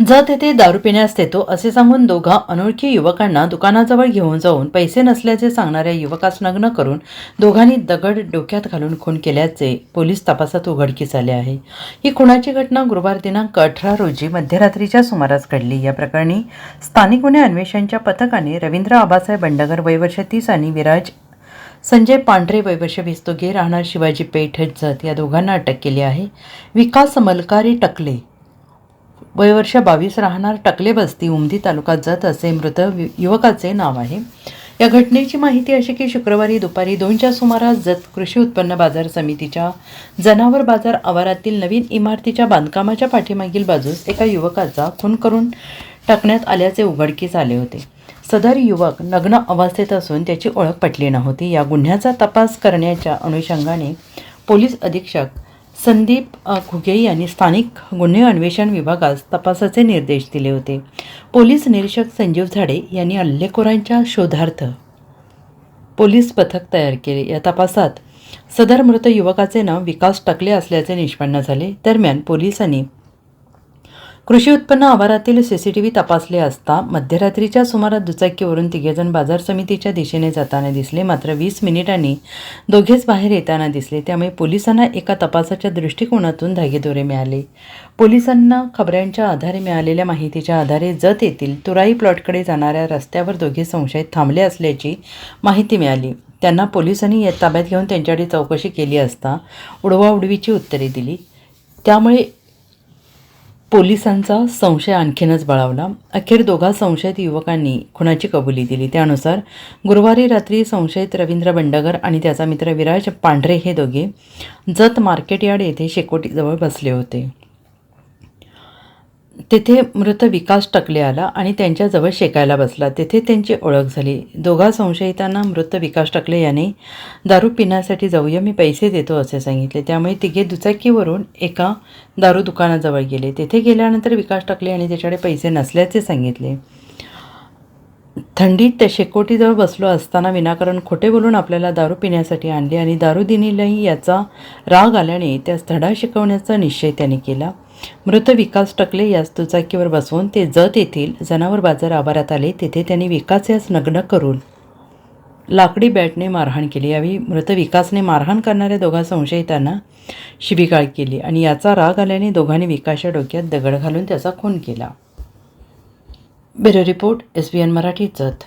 जत येथे दारू पिण्यास येतो असे सांगून दोघा अनोळखी युवकांना दुकानाजवळ घेऊन जाऊन पैसे नसल्याचे सांगणाऱ्या युवकास नग्न करून दोघांनी दगड डोक्यात घालून खून केल्याचे पोलीस तपासात उघडकीस आले आहे। ही खुनाची घटना गुरुवार दिनांक 18 रोजी मध्यरात्रीच्या सुमारास घडली। या प्रकरणी स्थानिक गुन्हे अन्वेषणच्या पथकाने रवींद्र आबासाहेब बंडगर वय वर्ष 30 आणि विराज संजय पांढरे वय वर्ष 20 दोघे राहणार शिवाजी पेठ जत या दोघांना अटक केली आहे। विकास मलकारी टकले वय वर्ष 22 राहणार टकले बस्ती उमदी तालुका जत असे मृत युवकाचे नाव आहे। या घटनेची माहिती अशी की शुक्रवारी दुपारी 2च्या सुमारास जत कृषी उत्पन्न बाजार समितीच्या जनावर बाजार आवारातील नवीन इमारतीच्या बांधकामाच्या पाठीमागील बाजूस एका युवकाचा खून करून टाकण्यात आल्याचे उघडकीस आले होते। सदर युवक नग्न अवस्थेत असून त्याची ओळख पटली नव्हती। या गुन्ह्याचा तपास करण्याच्या अनुषंगाने पोलीस अधीक्षक संदीप घुगे यांनी स्थानिक गुन्हे अन्वेषण विभागास तपासाचे निर्देश दिले होते। पोलीस निरीक्षक संजीव झाडे यांनी हल्लेखोरांच्या शोधार्थ पोलीस पथक तयार केले। या तपासात सदर मृत युवकाचे नाव विकास टकले असल्याचे निष्पन्न झाले। दरम्यान पोलिसांनी कृषी उत्पन्न आवारातील सीसीटीव्ही तपासले असता मध्यरात्रीच्या सुमारास दुचाकीवरून तिघेजण बाजार समितीच्या दिशेने जाताना दिसले। मात्र 20 मिनिटांनी दोघेच बाहेर येताना दिसले। त्यामुळे पोलिसांना एका तपासाच्या दृष्टिकोनातून धागेदोरे मिळाले। पोलिसांना खबऱ्यांच्या आधारे मिळालेल्या माहितीच्या आधारे जत येथील तुराई प्लॉटकडे जाणाऱ्या रस्त्यावर दोघे संशयित थांबले असल्याची माहिती मिळाली। त्यांना पोलिसांनी ताब्यात घेऊन त्यांच्याकडे चौकशी केली असता उडवाउडवीची उत्तरे दिली। त्यामुळे पोलिसांचा संशय आणखीनच बळावला। अखेर दोघा संशयित युवकांनी खुनाची कबुली दिली। त्यानुसार गुरुवारी रात्री संशयित रवींद्र बंडगर आणि त्याचा मित्र विराज पांढरे हे दोघे जत मार्केट यार्ड येथे शेकोटीजवळ बसले होते। तेथे मृत विकास टकले आला आणि त्यांच्याजवळ शेकायला बसला। तेथे त्यांची ओळख झाली। दोघा संशयितांना मृत विकास टकले याने दारू पिण्यासाठी जाऊया मी पैसे देतो असे सांगितले। त्यामुळे तिघे दुचाकीवरून एका दारू दुकानाजवळ गेले। तेथे गेल्यानंतर विकास टकले यांनी त्याच्याकडे पैसे नसल्याचे सांगितले। थंडीत त्या शेकोटीजवळ बसलो असताना विनाकारण खोटे बोलून आपल्याला दारू पिण्यासाठी आणले आणि दारू दिलेलाही याचा राग आल्याने त्यास धडा शिकवण्याचा निश्चय त्याने केला। मृत विकास टकले यास दुचाकीवर बसवून ते जत येथील जनावर बाजार आवारात आले। तेथे त्यांनी विकास यास नग्न करून लाकडी बॅटने मारहाण केली। यावेळी मृत विकासने मारहाण करणाऱ्या दोघा संशयितांना शिवीगाळ केली आणि याचा राग आल्याने दोघांनी विकासच्या डोक्यात दगड घालून त्याचा खून केला। Bureau report SBN Marathi Jat.